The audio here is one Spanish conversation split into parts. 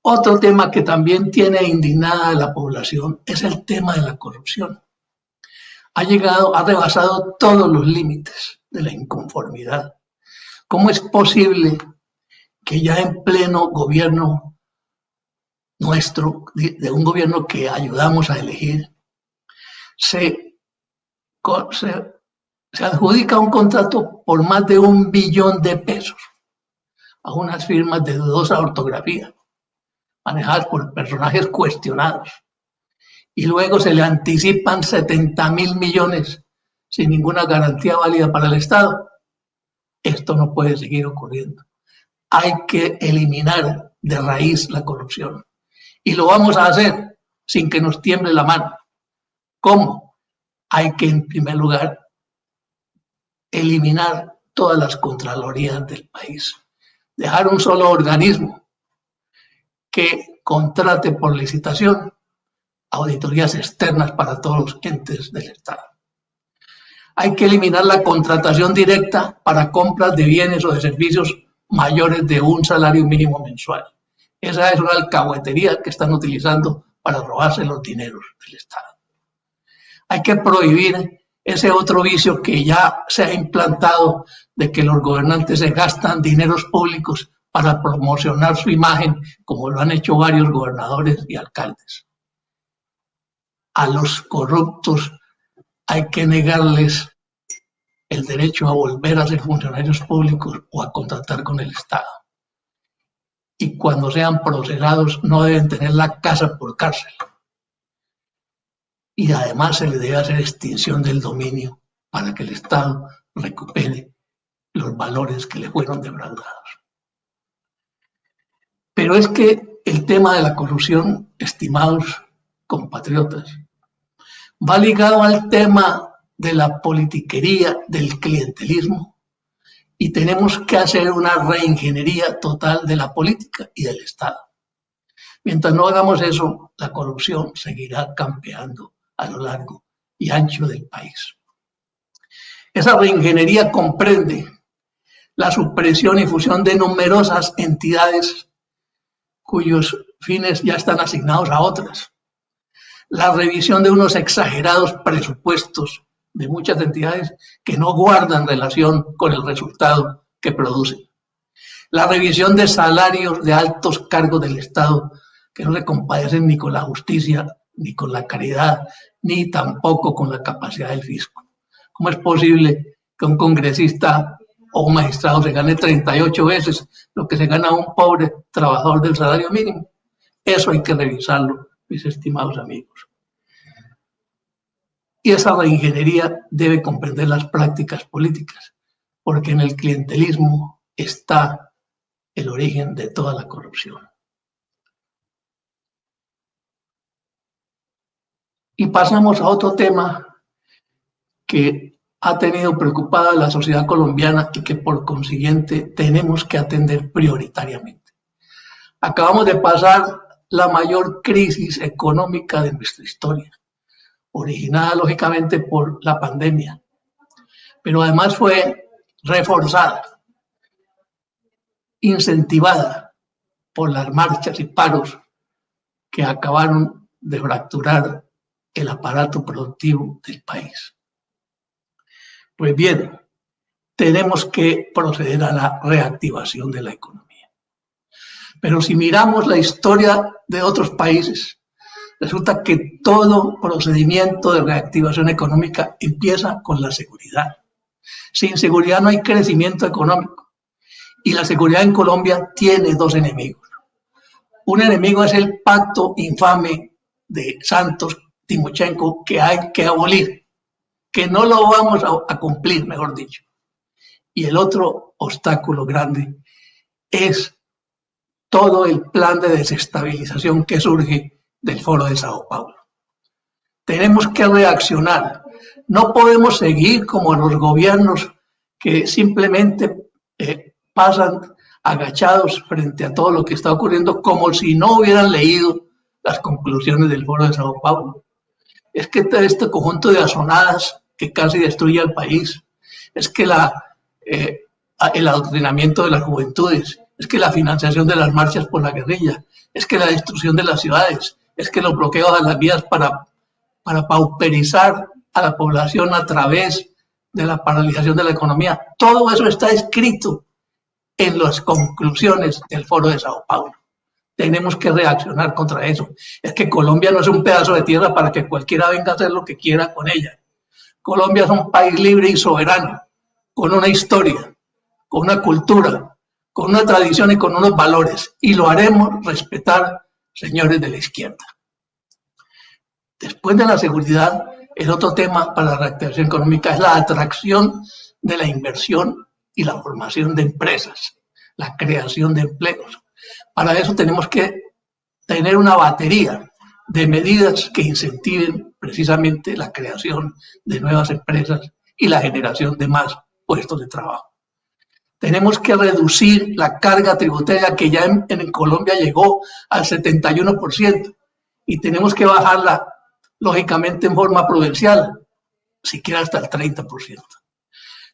Otro tema que también tiene indignada a la población es el tema de la corrupción. Ha rebasado todos los límites de la inconformidad. ¿Cómo es posible que ya en pleno gobierno nuestro, de un gobierno que ayudamos a elegir, se adjudica un contrato por más de $1 billón a unas firmas de dudosa ortografía, manejadas por personajes cuestionados, y luego se le anticipan 70.000 millones sin ninguna garantía válida para el Estado? Esto no puede seguir ocurriendo. Hay que eliminar de raíz la corrupción. Y lo vamos a hacer sin que nos tiemble la mano. ¿Cómo? Hay que, en primer lugar, eliminar todas las contralorías del país. Dejar un solo organismo que contrate por licitación auditorías externas para todos los entes del Estado. Hay que eliminar la contratación directa para compras de bienes o de servicios mayores de un salario mínimo mensual. Esa es una alcahuetería que están utilizando para robarse los dineros del Estado. Hay que prohibir ese otro vicio que ya se ha implantado de que los gobernantes se gastan dineros públicos para promocionar su imagen, como lo han hecho varios gobernadores y alcaldes. A los corruptos hay que negarles el derecho a volver a ser funcionarios públicos o a contratar con el Estado. Y cuando sean procesados no deben tener la casa por cárcel. Y además se les debe hacer extinción del dominio para que el Estado recupere los valores que le fueron defraudados. Pero es que el tema de la corrupción, estimados compatriotas, va ligado al tema de la politiquería, del clientelismo, y tenemos que hacer una reingeniería total de la política y del Estado. Mientras no hagamos eso, la corrupción seguirá campeando a lo largo y ancho del país. Esa reingeniería comprende la supresión y fusión de numerosas entidades cuyos fines ya están asignados a otras, la revisión de unos exagerados presupuestos de muchas entidades que no guardan relación con el resultado que producen, la revisión de salarios de altos cargos del Estado que no se compadecen ni con la justicia, ni con la caridad, ni tampoco con la capacidad del fisco. ¿Cómo es posible que un congresista o un magistrado se gane 38 veces lo que se gana un pobre trabajador del salario mínimo? Eso hay que revisarlo, mis estimados amigos. Y esa reingeniería debe comprender las prácticas políticas, porque en el clientelismo está el origen de toda la corrupción. Y pasamos a otro tema que ha tenido preocupada a la sociedad colombiana y que por consiguiente tenemos que atender prioritariamente. Acabamos de pasar la mayor crisis económica de nuestra historia, originada lógicamente por la pandemia, pero además fue reforzada, incentivada por las marchas y paros que acabaron de fracturar el aparato productivo del país. Pues bien, tenemos que proceder a la reactivación de la economía. Pero si miramos la historia de otros países, resulta que todo procedimiento de reactivación económica empieza con la seguridad. Sin seguridad no hay crecimiento económico. Y la seguridad en Colombia tiene dos enemigos. Un enemigo es el pacto infame de Santos Timochenko que hay que abolir, que no lo vamos a cumplir, mejor dicho. Y el otro obstáculo grande es todo el plan de desestabilización que surge del Foro de Sao Paulo. Tenemos que reaccionar. No podemos seguir como los gobiernos que simplemente pasan agachados frente a todo lo que está ocurriendo como si no hubieran leído las conclusiones del Foro de Sao Paulo. Es que este conjunto de azonadas que casi destruye al país, es que el adoctrinamiento de las juventudes, es que la financiación de las marchas por la guerrilla, es que la destrucción de las ciudades, es que los bloqueos a las vías para pauperizar a la población a través de la paralización de la economía. Todo eso está escrito en las conclusiones del Foro de Sao Paulo. Tenemos que reaccionar contra eso. Es que Colombia no es un pedazo de tierra para que cualquiera venga a hacer lo que quiera con ella. Colombia es un país libre y soberano, con una historia, con una cultura, con una tradición y con unos valores. Y lo haremos respetar, señores de la izquierda. Después de la seguridad, el otro tema para la reactivación económica es la atracción de la inversión y la formación de empresas, la creación de empleos. Para eso tenemos que tener una batería de medidas que incentiven precisamente la creación de nuevas empresas y la generación de más puestos de trabajo. Tenemos que reducir la carga tributaria que ya en Colombia llegó al 71% y tenemos que bajarla, lógicamente, en forma prudencial, siquiera hasta el 30%.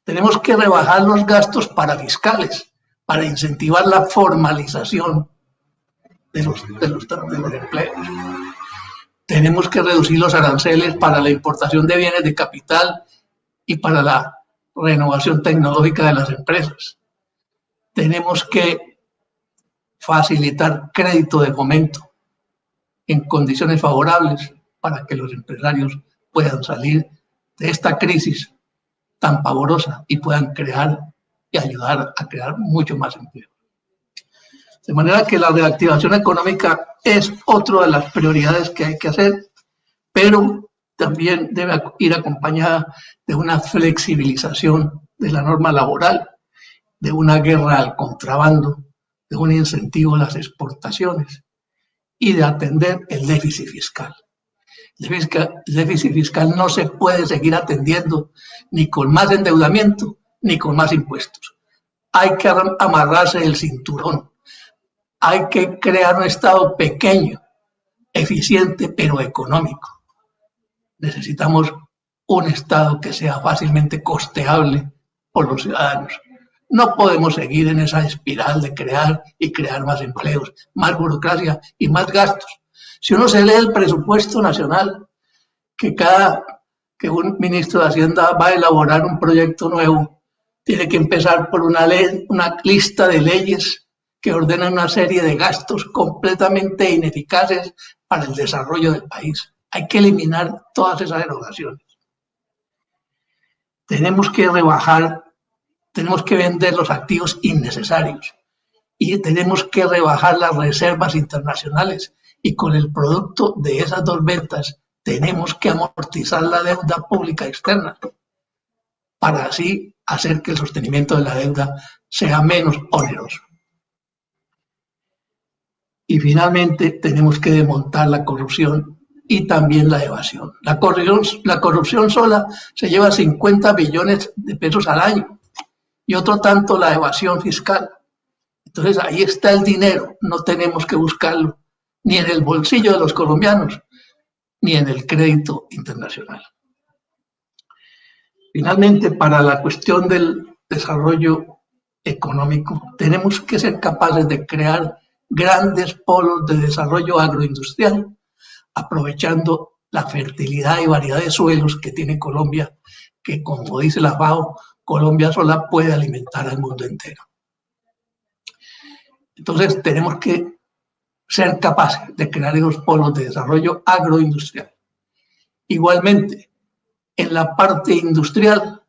Tenemos que rebajar los gastos parafiscales para incentivar la formalización de los empleos. Tenemos que reducir los aranceles para la importación de bienes de capital y para la renovación tecnológica de las empresas. Tenemos que facilitar crédito de fomento en condiciones favorables para que los empresarios puedan salir de esta crisis tan pavorosa y puedan crear y ayudar a crear mucho más empleo. De manera que la reactivación económica es otra de las prioridades que hay que hacer, pero también debe ir acompañada de una flexibilización de la norma laboral, de una guerra al contrabando, de un incentivo a las exportaciones y de atender el déficit fiscal. El déficit fiscal no se puede seguir atendiendo ni con más endeudamiento ni con más impuestos. Hay que amarrarse el cinturón. Hay que crear un Estado pequeño, eficiente, pero económico. Necesitamos un Estado que sea fácilmente costeable por los ciudadanos. No podemos seguir en esa espiral de crear y crear más empleos, más burocracia y más gastos. Si uno se lee el presupuesto nacional, que un ministro de Hacienda va a elaborar un proyecto nuevo, tiene que empezar por una lista de leyes que ordenan una serie de gastos completamente ineficaces para el desarrollo del país. Hay que eliminar todas esas erogaciones. Tenemos que vender los activos innecesarios y tenemos que rebajar las reservas internacionales y con el producto de esas dos ventas tenemos que amortizar la deuda pública externa para así hacer que el sostenimiento de la deuda sea menos oneroso. Y finalmente tenemos que desmontar la corrupción y también la evasión. La corrupción sola se lleva 50 billones de pesos al año y otro tanto la evasión fiscal. Entonces ahí está el dinero, no tenemos que buscarlo ni en el bolsillo de los colombianos ni en el crédito internacional. Finalmente, para la cuestión del desarrollo económico, tenemos que ser capaces de crear grandes polos de desarrollo agroindustrial, aprovechando la fertilidad y variedad de suelos que tiene Colombia, que como dice la FAO, Colombia sola puede alimentar al mundo entero. Entonces tenemos que ser capaces de crear esos polos de desarrollo agroindustrial. Igualmente, en la parte industrial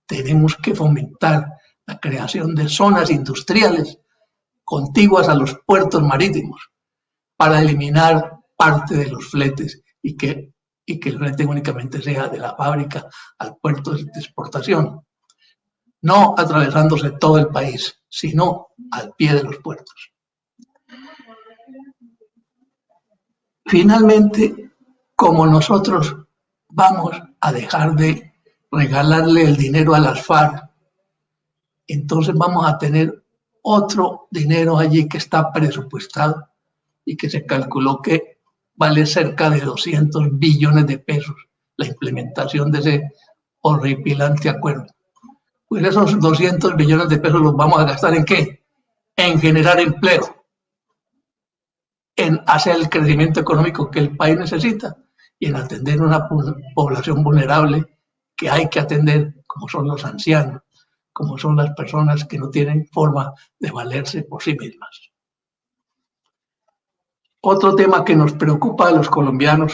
tenemos que fomentar la creación de zonas industriales contiguas a los puertos marítimos para eliminar parte de los fletes y que el flete únicamente sea de la fábrica al puerto de exportación, no atravesándose todo el país, sino al pie de los puertos. Finalmente, como nosotros vamos a dejar de regalarle el dinero a las FARC, entonces vamos a tener otro dinero allí que está presupuestado y que se calculó que vale cerca de 200 billones de pesos la implementación de ese horripilante acuerdo. Pues esos 200 billones de pesos los vamos a gastar ¿en qué? en generar empleo, en hacer el crecimiento económico que el país necesita y en atender una población vulnerable que hay que atender, como son los ancianos, como son las personas que no tienen forma de valerse por sí mismas. Otro tema que nos preocupa a los colombianos,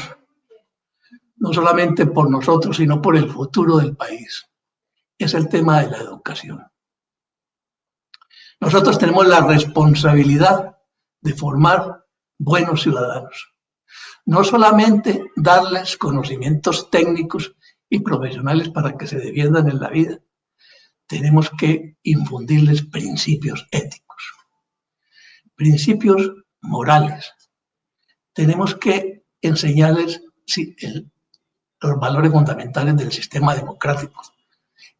no solamente por nosotros, sino por el futuro del país, es el tema de la educación. Nosotros tenemos la responsabilidad de formar buenos ciudadanos. No solamente darles conocimientos técnicos y profesionales para que se defiendan en la vida, tenemos que infundirles principios éticos, principios morales. Tenemos que enseñarles los valores fundamentales del sistema democrático,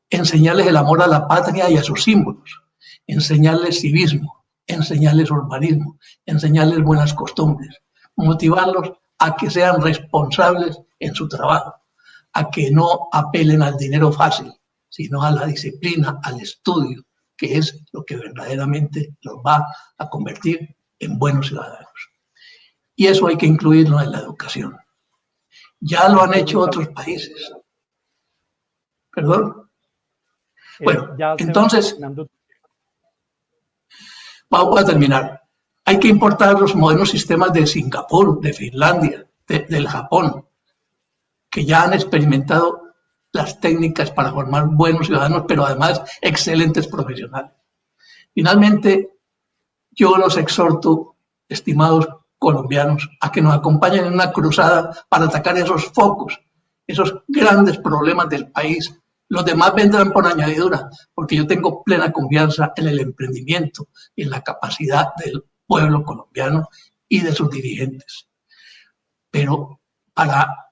enseñarles el amor a la patria y a sus símbolos, enseñarles civismo, enseñarles urbanismo, enseñarles buenas costumbres, motivarlos a que sean responsables en su trabajo, a que no apelen al dinero fácil, sino a la disciplina, al estudio, que es lo que verdaderamente los va a convertir en buenos ciudadanos. Y eso hay que incluirlo en la educación. Ya lo han hecho otros países. ¿Perdón? Bueno, entonces, voy a terminar. Hay que importar los modernos sistemas de Singapur, de Finlandia, del Japón, que ya han experimentado las técnicas para formar buenos ciudadanos, pero además excelentes profesionales. Finalmente, yo los exhorto, estimados colombianos, a que nos acompañen en una cruzada para atacar esos focos, esos grandes problemas del país. Los demás vendrán por añadidura, porque yo tengo plena confianza en el emprendimiento y en la capacidad del pueblo colombiano y de sus dirigentes. Pero para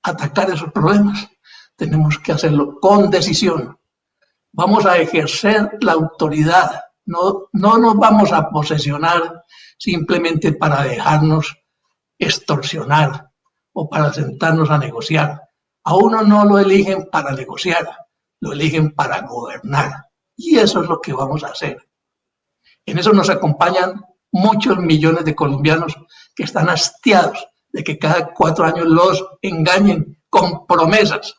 atacar esos problemas tenemos que hacerlo con decisión. Vamos a ejercer la autoridad, no nos vamos a posesionar simplemente para dejarnos extorsionar o para sentarnos a negociar. A uno no lo eligen para negociar, lo eligen para gobernar. Y eso es lo que vamos a hacer. En eso nos acompañan muchos millones de colombianos que están hastiados de que cada 4 años los engañen con promesas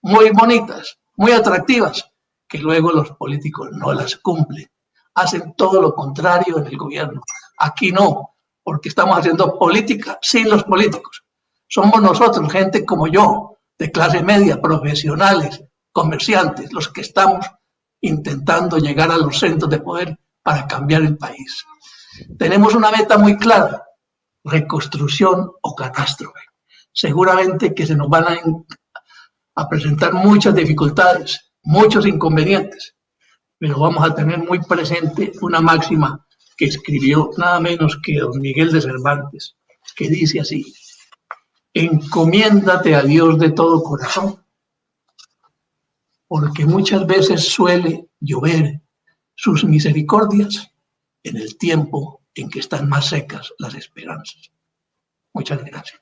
muy bonitas, muy atractivas, que luego los políticos no las cumplen. Hacen todo lo contrario en el gobierno. Aquí no, porque estamos haciendo política sin los políticos. Somos nosotros, gente como yo, de clase media, profesionales, comerciantes, los que estamos intentando llegar a los centros de poder para cambiar el país. Tenemos una meta muy clara, reconstrucción o catástrofe. Seguramente que se nos van a presentar muchas dificultades, muchos inconvenientes, pero vamos a tener muy presente una máxima que escribió nada menos que don Miguel de Cervantes, que dice así: encomiéndate a Dios de todo corazón, porque muchas veces suele llover sus misericordias en el tiempo en que están más secas las esperanzas. Muchas gracias.